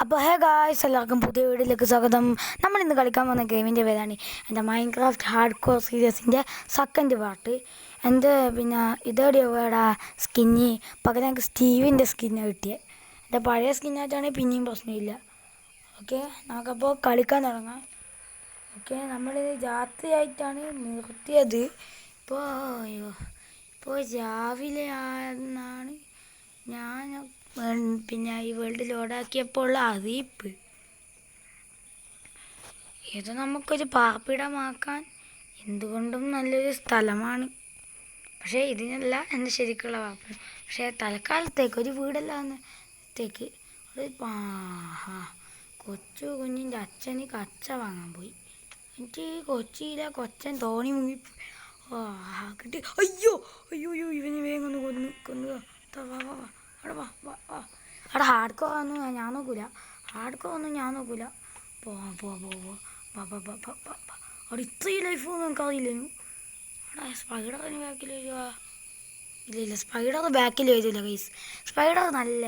അപ്പോൾ hey guys, എല്ലാവർക്കും പുതിയ വീഡിയോയിലേക്ക് സ്വാഗതം. നമ്മളിന്ന് കളിക്കാൻ പോകുന്ന ഗെയിമിൻ്റെ പേരാണ് എൻ്റെ മൈൻക്രാഫ്റ്റ് ഹാർഡ് കോർ സീരീസിൻ്റെ സെക്കൻഡ് പാർട്ട്. എൻ്റെ പിന്നെ ഇതോടെ വേടാ സ്കിന്നി പകരം എനിക്ക് സ്റ്റീവിൻ്റെ സ്കിന്ന് കിട്ടിയത്. എൻ്റെ പഴയ സ്കിന്നായിട്ടാണെങ്കിൽ പിന്നെയും പ്രശ്നമില്ല. ഓക്കെ, നമുക്കപ്പോൾ കളിക്കാൻ തുടങ്ങാം. ഓക്കെ, നമ്മൾ രാത്രിയായിട്ടാണ് നിർത്തിയത്. ഇപ്പോൾ രാവിലെ ആണെന്നാണ് ഞാൻ പിന്നെ ഈ വേൾഡ് ലോഡാക്കിയപ്പോൾ ഉള്ള അറിയിപ്പ്. ഇത് നമുക്കൊരു പാർപ്പിടമാക്കാൻ എന്തുകൊണ്ടും നല്ലൊരു സ്ഥലമാണ്. പക്ഷേ ഇതിനല്ല എൻ്റെ ശരിക്കുള്ള പാർപ്പിടം. പക്ഷേ തൽക്കാലത്തേക്ക് ഒരു വീടല്ലാന്നത്തേക്ക് ഒരു കൊച്ചു കുഞ്ഞിൻ്റെ അച്ഛന് കച്ച വാങ്ങാൻ പോയി. എനിക്ക് കൊച്ചിയിലെ കൊച്ചൻ തോണി മുങ്ങി കിട്ടി. അയ്യോ അയ്യോ അയ്യോ, ഇവന് വേഗം ഒന്ന് കൊന്നു അവിടെ ഹാർഡ് കോർ ഒന്നും ഞാൻ നോക്കൂല. അവിടെ ഇത്രയും ലൈഫ് ഒന്നും എനിക്കറിയില്ലേനു. അവിടെ സ്പൈഡറിന് ബാക്കിൽ വരുവാ. ഇല്ല, സ്പൈഡർ ബാക്കിൽ വരില്ല ഗൈസ്. സ്പൈഡർ നല്ല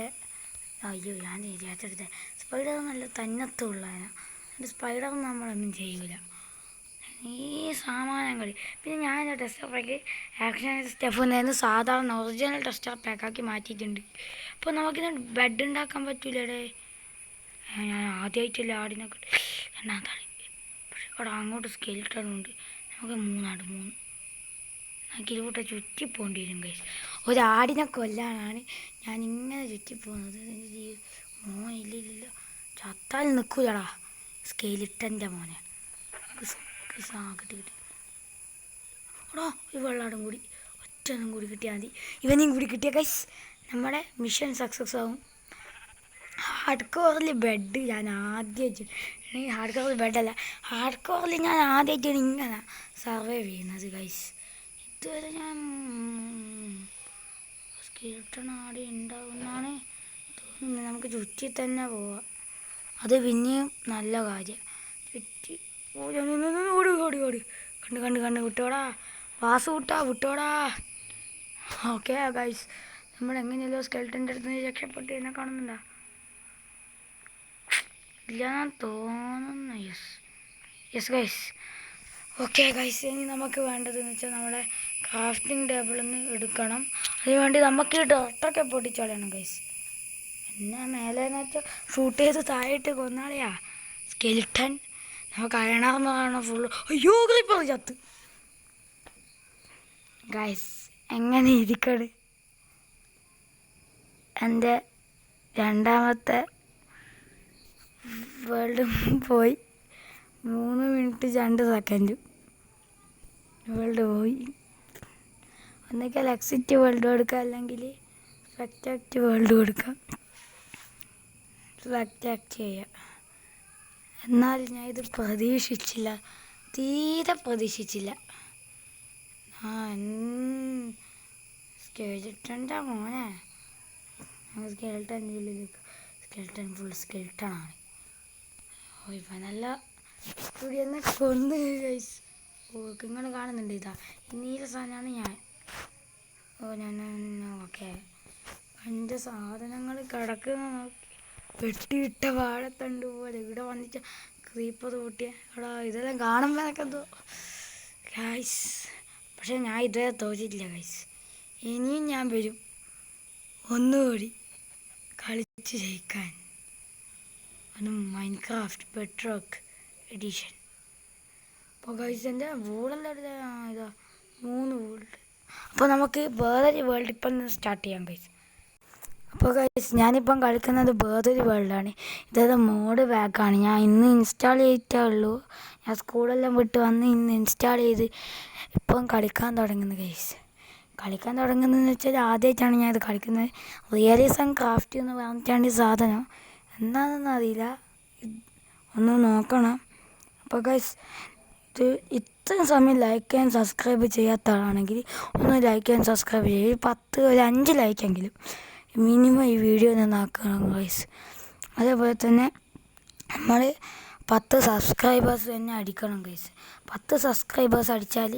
അയ്യോ ഞാൻ വിചാരിച്ചെടുത്തേ. സ്പൈഡർ നല്ല തന്നത്തുള്ളതിനാ. എൻ്റെ സ്പൈഡർ നമ്മളൊന്നും ചെയ്യൂല. ഈ സാമാനം കളി. പിന്നെ ഞാൻ ടെസ്റ്റർ പാക്ക് ആക്ഷൻ സ്റ്റെഫ് നിന്ന് സാധാരണ ഒറിജിനൽ ടെസ്റ്റർ പാക്കാക്കി മാറ്റിയിട്ടുണ്ട്. അപ്പോൾ നമുക്കിത് ബെഡ് ഉണ്ടാക്കാൻ പറ്റൂലേ. ഞാൻ ആദ്യമായിട്ടില്ല ആടിനൊക്കെ രണ്ടാമത്തെ. പക്ഷെ അവിടെ അങ്ങോട്ട് സ്കെൽട്ടണുണ്ട്. നമുക്ക് മൂന്ന് നമുക്കിതുകൂട്ടെ ചുറ്റിപ്പോണ്ടി വരും കൈസ്. ഒരാടിനെ കൊല്ലാനാണ് ഞാൻ ഇങ്ങനെ ചുറ്റിപ്പോകുന്നത്. മോനില്ല ചത്താൽ നിൽക്കൂലടാ സ്കെലിട്ടൻ്റെ മോനെ. കിട്ടി ഓടോ, ഈ വെള്ളാടും കൂടി ഒറ്റൊന്നും കൂടി കിട്ടിയാൽ മതി. ഇവനെയും കൂടി കിട്ടിയ കൈസ് നമ്മുടെ മിഷൻ സക്സസ് ആവും. ഹാർഡ് കോറിൽ ബെഡ് ഞാൻ ആദ്യമായിട്ട് ഹാർഡ് കോറിൽ ബെഡല്ല, ഹാർഡ് കോറിൽ ഞാൻ ആദ്യമായിട്ടാണ് ഇങ്ങനെ സർവൈവ് ചെയ്യുന്നത് കൈസ്. ഇതുവരെ ഞാൻ സ്കെൽട്ടൺ ആടി ഉണ്ടാവുമെന്നാണ് തോന്നുന്നത്. നമുക്ക് ചുറ്റി തന്നെ പോവാം, അത് പിന്നെയും നല്ല കാര്യം. ചുറ്റി ഓടി കണ്ട് വിട്ടോടാ വാസു വിട്ടോടാ. ഓക്കെ ഗൈസ്, നമ്മളെങ്ങനെയല്ലോ സ്കെൽട്ടൻ്റെ അടുത്ത് നിന്ന് രക്ഷപ്പെട്ട് എന്നെ കാണുന്നുണ്ടോ? ഇല്ല ഞാൻ തോന്നുന്നു. Yes guys. ഓക്കെ ഗൈസ്, ഇനി നമുക്ക് വേണ്ടതെന്ന് വെച്ചാൽ നമ്മുടെ ക്രാഫ്റ്റിംഗ് ടേബിളിൽ നിന്ന് എടുക്കണം. അതിനുവേണ്ടി നമുക്ക് ഈ ഡോട്ടൊക്കെ പൊട്ടിച്ചോളണം ഗൈസ്. എന്നെ മേലേന്ന് വെച്ചാൽ ഷൂട്ട് ചെയ്ത് താഴെയിട്ട് കൊന്നാളിയാ സ്കെൽട്ടൻ. നമുക്ക് അയണാർന്ന് കാണണം ഫുള്ള്. അയ്യോ ക്രീപ്പർ ചത്ത് ഗൈസ്. എങ്ങനെ ഇരിക്കട് എൻ്റെ രണ്ടാമത്തെ വേൾഡ് പോയി. 3 മിനിറ്റ് 2 സെക്കൻഡ് വേൾഡ് പോയി. ഒന്നിക്കൽ എക്സിറ്റ് വേൾഡ് കൊടുക്കാം, അല്ലെങ്കിൽ സ്പെക്ടാക്റ്റ് വേൾഡ് കൊടുക്കാം. സ്പെക്ടാക്റ്റ് ചെയ്യാം. എന്നാൽ ഞാൻ ഇത് പ്രതീക്ഷിച്ചില്ല, തീരെ പ്രതീക്ഷിച്ചില്ല. സ്കെൽട്ടൻ്റെ മോനെ. സ്കെൽട്ടൻ്റെ ഉള്ളിലേക്ക് സ്കെൽട്ടൻ ഫുൾ സ്കെൽട്ടണാണ്. ഇവനല്ല ഇവിടെ ഒന്ന് കൊന്ന് ഗൈസ്. നിങ്ങൾ കാണുന്നുണ്ട്, ഇതാ ഈ നീല സാധനമാണ് ഞാൻ. ഓക്കെ, എൻ്റെ സാധനങ്ങൾ കിടക്കുന്ന നോക്കി വെട്ടിയിട്ട വാഴത്തണ്ട് പോലെ ഇവിടെ വന്നിട്ട് ക്രീപ്പർ പൊട്ടിയ എടാ. ഇതെല്ലാം കാണുമ്പോൾ എനിക്കെന്തോ ഗൈസ്. പക്ഷെ ഞാൻ ഇതുവരെ തോറ്റിട്ടില്ല ഗൈസ്. ഇനിയും ഞാൻ വരും ഒന്നുകൂടി കളിച്ച് ജയിക്കാൻ. Minecraft bedrock edition. അപ്പോൾ ഗൈസ് എൻ്റെ വൂളെല്ലാം ഇതാ 3 വേൾഡ്. അപ്പോൾ നമുക്ക് വേറൊരു വേൾഡ് ഇപ്പം സ്റ്റാർട്ട് ചെയ്യാം ഗൈസ്. അപ്പോൾ ഗൈസ് ഞാനിപ്പം കളിക്കുന്നത് വേറൊരു വേൾഡാണ്. ഇതേത് മോഡ് ബാക്കാണ്. ഞാൻ ഇന്ന് ഇൻസ്റ്റാൾ ചെയ്തിട്ടേ ഉള്ളൂ. ഞാൻ സ്കൂളെല്ലാം വിട്ട് വന്ന് ഇന്ന് ഇൻസ്റ്റാൾ ചെയ്ത് ഇപ്പം കളിക്കാൻ തുടങ്ങുന്നത് ഗൈസ്. കളിക്കാൻ തുടങ്ങുന്നതെന്ന് വെച്ചാൽ ആദ്യമായിട്ടാണ് ഞാൻ ഇത് കളിക്കുന്നത്. റിയലിസം ക്രാഫ്റ്റ് എന്ന് പറഞ്ഞിട്ടാണ് ഈ സാധനം. എന്താണെന്ന് അറിയില്ല, ഒന്ന് നോക്കണം. അപ്പോൾ ഗൈസ് ഇത് ഇത്രയും സമയം ലൈക്ക് ആൻഡ് സബ്സ്ക്രൈബ് ചെയ്യാത്ത ആളാണെങ്കിൽ ഒന്ന് ലൈക്ക് ആൻഡ് സബ്സ്ക്രൈബ് ചെയ്യുക. ഒരു 5 ലൈക്കെങ്കിലും മിനിമം ഈ വീഡിയോ നിന്നാക്കണം ഗൈസ്. അതേപോലെ തന്നെ നമ്മൾ 10 സബ്സ്ക്രൈബേഴ്സ് തന്നെ അടിക്കണം ഗൈസ്. 10 സബ്സ്ക്രൈബേഴ്സ് അടിച്ചാൽ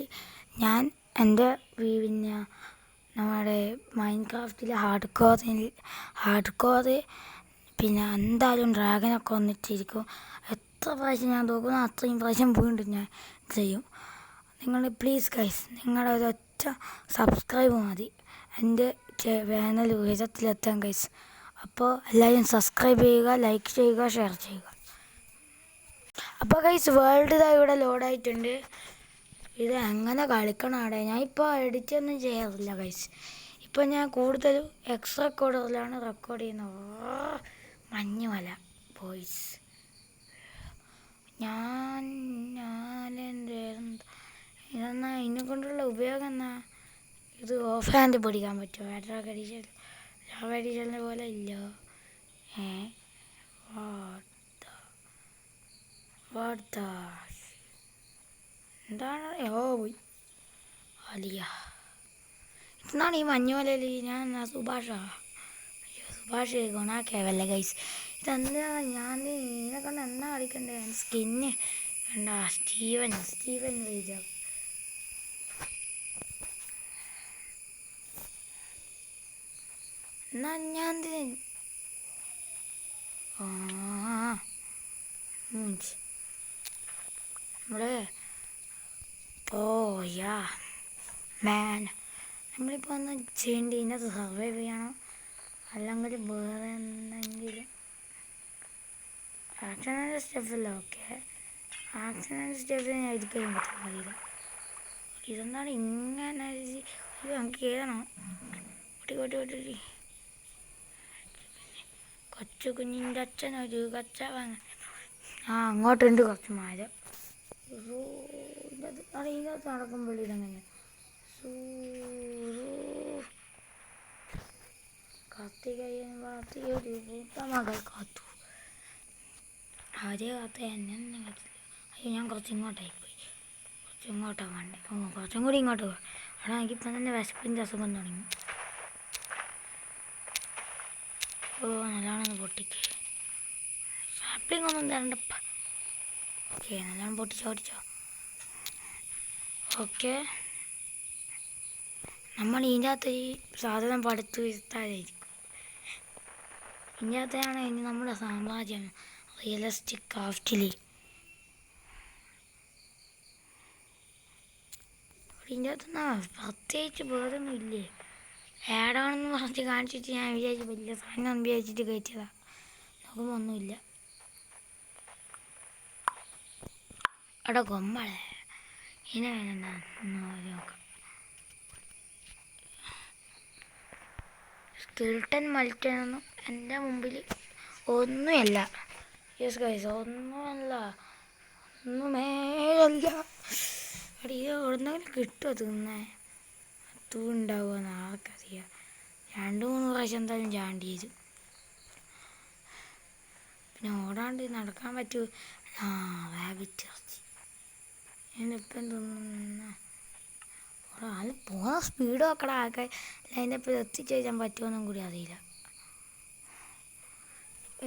ഞാൻ എൻ്റെ പിന്നെ നമ്മുടെ മൈൻക്രാഫ്റ്റിലെ ഹാർഡ് കോർ പിന്നെ എന്തായാലും ഡ്രാഗനൊക്കെ വന്നിട്ടിരിക്കും. എത്ര പ്രാവശ്യം ഞാൻ തോക്കുന്നു അത്രയും പ്രാവശ്യം വീണ്ടും ഞാൻ ചെയ്യും. നിങ്ങൾ പ്ലീസ് ഗൈസ്, നിങ്ങളുടെ ഒരൊറ്റ സബ്സ്ക്രൈബ് മതി എൻ്റെ ചാനൽ ഉയരത്തിലെത്താൻ ഗൈസ്. അപ്പോൾ എല്ലാവരും സബ്സ്ക്രൈബ് ചെയ്യുക, ലൈക്ക് ചെയ്യുക, ഷെയർ ചെയ്യുക. അപ്പോൾ ഗൈസ് വേൾഡ് ഇതാ ഇവിടെ ലോഡായിട്ടുണ്ട്. ഇത് എങ്ങനെ കളിക്കണം അവിടെ? ഞാൻ ഇപ്പോൾ എഡിറ്റൊന്നും ചെയ്യാറില്ല ഗൈസ്. ഇപ്പം ഞാൻ കൂടുതലും എക്സ് റെക്കോർഡറിലാണ് റെക്കോർഡ് ചെയ്യുന്നത്. മഞ്ഞുമല ബോയ്സ്. ഇതെന്നാ ഇതിനെ കൊണ്ടുള്ള ഉപയോഗം എന്നാ? ഇത് ഓഫ് ഹാൻഡ് പിടിക്കാൻ പറ്റുമോ? ലാവ് എഡിഷനെ പോലെ ഇല്ല. എന്താണ്? പോയി അലിയ. ഇതാണ് ഈ മഞ്ഞുമലയിൽ ഞാൻ സുഭാഷ് ഗുണാക്കേവല്ലേ ഗൈസ്. ഇതെന്താ ഞാൻ ഇതിനെ കൊണ്ട് എന്നാ കളിക്കണ്ടേ? സ്കിന്ന് കണ്ട സ്റ്റീവൻ റീജർ. എന്നാ ഞാൻ നമ്മള് പോയാ മാൻ. നമ്മളിപ്പോൾ ഒന്ന് ചെയ്യേണ്ടി ഇതിനകത്ത് സർവൈവ് ചെയ്യണം, അല്ലെങ്കിൽ വേറെ എന്തെങ്കിലും ആക്ഷൻ ആൻഡ് സ്റ്റെഫില്ല. ഓക്കെ, ആക്ഷൻ ആൻഡ് സ്റ്റെഫിൽ ഞാൻ ഇരിക്കാൻ പറ്റാൻ അറിയില്ല. ഇതെന്താണ് ഇങ്ങനെ? നമുക്ക് കേൾക്കണം. ഓട്ടി കൊച്ചു കുഞ്ഞിൻ്റെ അച്ഛനൊരു കച്ചവൻ. അങ്ങോട്ടുണ്ട് കുറച്ച് മരം. ഇതിനകത്ത് നടക്കുമ്പോൾ ഇതങ്ങനെ കാർത്തികയൻ വാർത്തയൊരു കൂട്ടമകൾ കാത്തു. അവരെ കാത്ത എന്നെ കാത്തില്ല. അയ്യോ, ഞാൻ കുറച്ച് ഇങ്ങോട്ടായി പോയി. കുറച്ച് ഇങ്ങോട്ടാണ് വേണ്ടേ. കുറച്ചും കൂടി ഇങ്ങോട്ട് പോകാം. അവിടെ എനിക്കിപ്പം തന്നെ വിശപ്പിൻ്റെ അസുഖം തുടങ്ങി. നല്ലോണം പൊട്ടിക്ക്. ഷാപ്പിംഗ് ഒന്നും തരണ്ടപ്പ. ഓക്കെ, നല്ലോണം പൊട്ടിച്ചോ. ഓക്കെ, നമ്മൾ ഇതിൻ്റെ അകത്ത് ഈ സാധനം പടുത്ത് വിസ്താരായിരിക്കും. ഇതിൻ്റെ അകത്താണ് ഇനി നമ്മുടെ സാമ്രാജ്യം. റിയലിസ്റ്റിക് ക്രാഫ്റ്റിൽ ഇതിൻ്റെ അകത്തുനിന്ന് പ്രത്യേകിച്ച് വേറൊന്നും ഇല്ലേ? ആഡാണെന്ന് പറഞ്ഞ് കാണിച്ചിട്ട് ഞാൻ വിചാരിച്ചു വലിയ സാധനം വിചാരിച്ചിട്ട് കയറ്റിയതാണ്. നോക്കുമ്പോൾ ഒന്നുമില്ല. അവിടെ കൊമ്മളെ ഇനി വേണമെന്നാ നോക്കാം. സ്കിൽട്ടൺ മൾട്ടനൊന്നും എൻ്റെ മുമ്പിൽ ഒന്നുമല്ല. യെസ് ഗൈസ്, ഒന്നുമല്ല. അടി എവിടുന്നെങ്കിലും കിട്ടുമോ തിന്നേ? ഉണ്ടാവുമെന്ന് ആർക്കറിയാം. 2-3 പ്രാവശ്യം എന്തായാലും ചാണ്ടി വരും. പിന്നെ ഓടാണ്ട് നടക്കാൻ പറ്റൂ. റാബിറ്റ് ഇറച്ചി ഞാനിപ്പം തിന്നുന്ന ആൾ പോകുന്ന സ്പീഡ് നോക്കടാ. ആൾക്കാർ അതിൻ്റെ ഒപ്പം എത്തിച്ചേരാൻ പറ്റുമെന്നും കൂടി അറിയില്ല.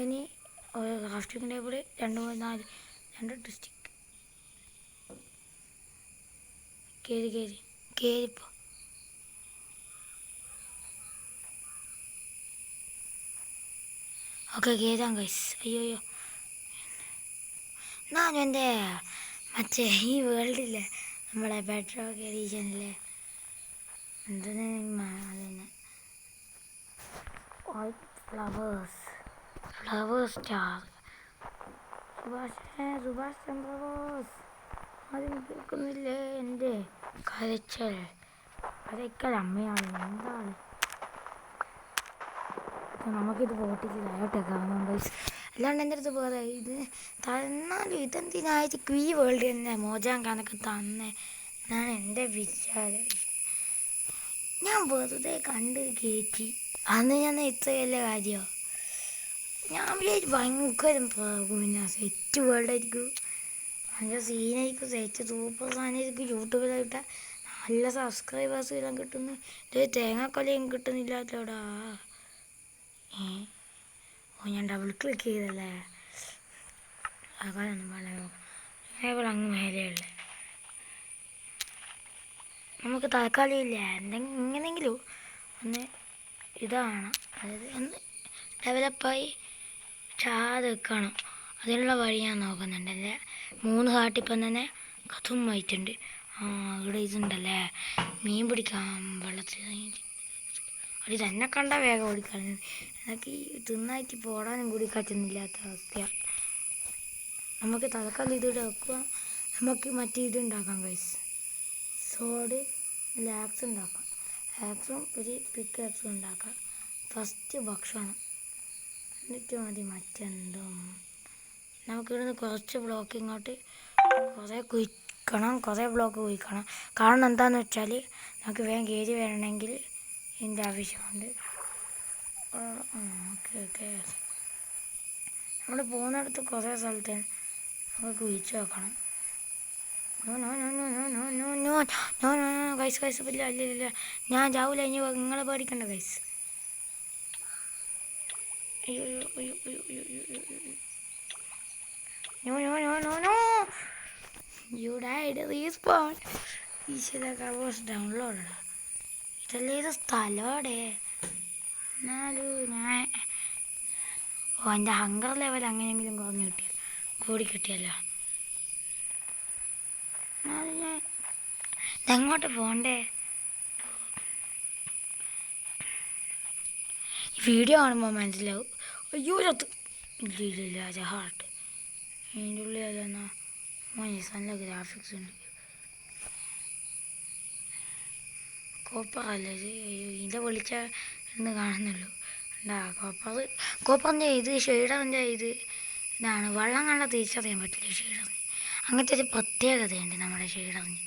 ഇനി ക്രാഫ്റ്റിംഗ് ടേബിൾ 2 ഡിസ്ട്രിക്ട് കയറിപ്പോൾ. ഓക്കെ, കയറാം ഗൈസ്. അയ്യോ, ഞാനും എൻ്റെ മറ്റേ ഈ വേൾഡില്ലേ നമ്മളെ ബെഡ്റോക്ക് എഡീഷനിലെ അതന്നെ ഫ്ലവേഴ്സ് സ്റ്റാർ സുഭാഷ് ചന്ദ്രബോസ്. ആരും കേൾക്കുന്നില്ലേ എൻ്റെ കരച്ചൽ? അമ്മയാണ്. എന്താണ് നമുക്കിത് പോട്ടിച്ച് താഴോട്ടേക്കാവുന്ന ഗൈസ്. അല്ലാണ്ട് എൻ്റെ അടുത്ത് പോലെ ഇത് തന്നാലും ഇതെന്തിനായിരിക്കും ഈ വേൾഡ് തന്നെ മോജാൻ കണക്ക് തന്നെ എന്നാണ് എൻ്റെ വിചാരം. ഞാൻ വെറുതെ കണ്ട് കയറ്റി. അന്ന് ഞാൻ ഇത്രയല്ല കാര്യമോ? ഞാൻ വിചാരിച്ചു ഭയങ്കര പിന്നെ സെറ്റ് വേൾഡായിരിക്കും, ഭയങ്കര സീനായിരിക്കും, സെറ്റ് സൂപ്പർ സാധനമായിരിക്കും. യൂട്യൂബിലായിട്ടാൽ നല്ല സബ്സ്ക്രൈബേഴ്സ് എല്ലാം കിട്ടുന്നു. ഇത് തേങ്ങാക്കൊലയും കിട്ടുന്നില്ലാത്തോടാ. ഞാൻ ഡബിൾ ക്ലിക്ക് ചെയ്തല്ലേ. അതൊന്നും വളരെ അങ്ങ് മേലെയുള്ളേ. നമുക്ക് തൽക്കാലം ഇല്ല എങ്ങനെയെങ്കിലും ഒന്ന് ഇതാണ്, അതായത് ഒന്ന് ഡെവലപ്പായി ചാതെ നിൽക്കണം. അതിനുള്ള വഴി ഞാൻ നോക്കുന്നുണ്ട്. എൻ്റെ 3 ഹാർട്ടിപ്പം തന്നെ കഥും ആയിട്ടുണ്ട്. ഇവിടെ ഇതുണ്ടല്ലേ, മീൻ പിടിക്കാം വെള്ളത്തിൽ. അത് തന്നെ കണ്ടാൽ വേഗം ഓടിക്കാൻ. എനിക്ക് തിന്നായിട്ട് പോടാനും കൂടി പറ്റുന്നില്ലാത്ത അവസ്ഥയാണ്. നമുക്ക് തലക്കാലം ഇതിവിടെ വെക്കുക. നമുക്ക് മറ്റേ ഇതുണ്ടാക്കാം ഗൈസ്, സോഡ് അല്ല ആക്സ് ഉണ്ടാക്കാം. ആക്സും ഒരു പിക്ക് ആക്സും ഉണ്ടാക്കാം. ഫസ്റ്റ് ഭക്ഷണം, എന്നിട്ട് മതി മറ്റെന്തും. നമുക്കിവിടുന്ന് കുറച്ച് ബ്ലോക്ക് ഇങ്ങോട്ട് കുറേ കുഴിക്കണം, കുറേ ബ്ലോക്ക് കുഴിക്കണം. കാരണം എന്താണെന്ന് വെച്ചാൽ നമുക്ക് വേഗം കയറി വരണമെങ്കിൽ ഇതിൻ്റെ ആവശ്യമുണ്ട്. ഓക്കെ നമ്മൾ പോകുന്നിടത്ത് കുറേ സ്ഥലത്ത് നമുക്ക് കുഴിച്ച് വെക്കണം. കൈസ് ഇല്ല, ഞാൻ ചാവൂല. ഇനി നിങ്ങളെ പേടിക്കണ്ട കൈസ്. You died. Respawn. ഈശ്വരൊക്കെ വാസ് ഡൗൺലോഡാ. ഇതല്ലേ ഇത് സ്ഥലമോടെ. എന്നാലും ഞാൻ എൻ്റെ ഹങ്കർ ലെവൽ അങ്ങനെയെങ്കിലും കുറഞ്ഞു കൂടി കിട്ടിയല്ലോ. എന്നാലും ഞാൻ ഇതെങ്ങോട്ട് പോകണ്ടേ? വീഡിയോ കാണുമ്പോൾ മനസ്സിലാവും. അയ്യോ ചത്ത്. ഇല്ല അത് ഹാർട്ട്. അതിൻ്റെ ഉള്ളിൽ അതെന്നാ നല്ല ഗ്രാഫിക്സ് ഉണ്ട്. കോപ്പറല്ലേ ഇത്? അയ്യോ ഇതിൻ്റെ വിളിച്ച എന്ന് കാണുന്നുള്ളൂ. ഉണ്ടാ കോപ്പറിൻ്റെ ഇത് ഷെയ്ഡറിൻ്റെ ഇതാണ്. വെള്ളം കണ്ടാൽ തിരിച്ചറിയാൻ പറ്റില്ല ഷെയ്ഡറിന്. അങ്ങനത്തെ ഒരു പ്രത്യേകതയുണ്ട് നമ്മുടെ ഷെയ്ഡറിന്.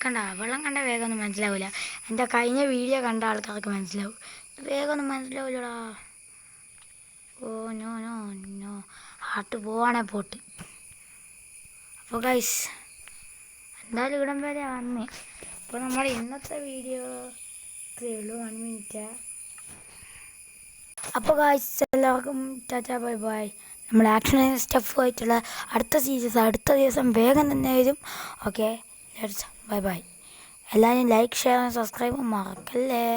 കണ്ട വെള്ളം കണ്ട വേഗം ഒന്നും മനസ്സിലാവില്ല. എൻ്റെ കഴിഞ്ഞ വീഡിയോ കണ്ട ആൾക്കാർക്ക് മനസ്സിലാവും. വേഗം ഒന്നും മനസ്സിലാവില്ലടാ. നോ ഹാർട്ട് പോവാണേ പോട്ട്. അപ്പോൾ ഗൈസ് എന്തായാലും ഇവിടം വരെ വന്നേ. അപ്പോൾ നമ്മുടെ ഇന്നത്തെ വീഡിയോ ഇത്രയേ ഉള്ളൂ, 1 മിനിറ്റ്. അപ്പോൾ ഗൈസ് എല്ലാവർക്കും ടാറ്റാ ബൈ ബൈ. നമ്മൾ ആക്ഷൻ സ്റ്റെഫുമായിട്ടുള്ള അടുത്ത സീരീസ് അടുത്ത ദിവസം വേഗം തന്നെ വരും. Okay, let's bye bye. എല്ലാവരും ലൈക്ക് ഷെയർ സബ്സ്ക്രൈബ് മറക്കല്ലേ.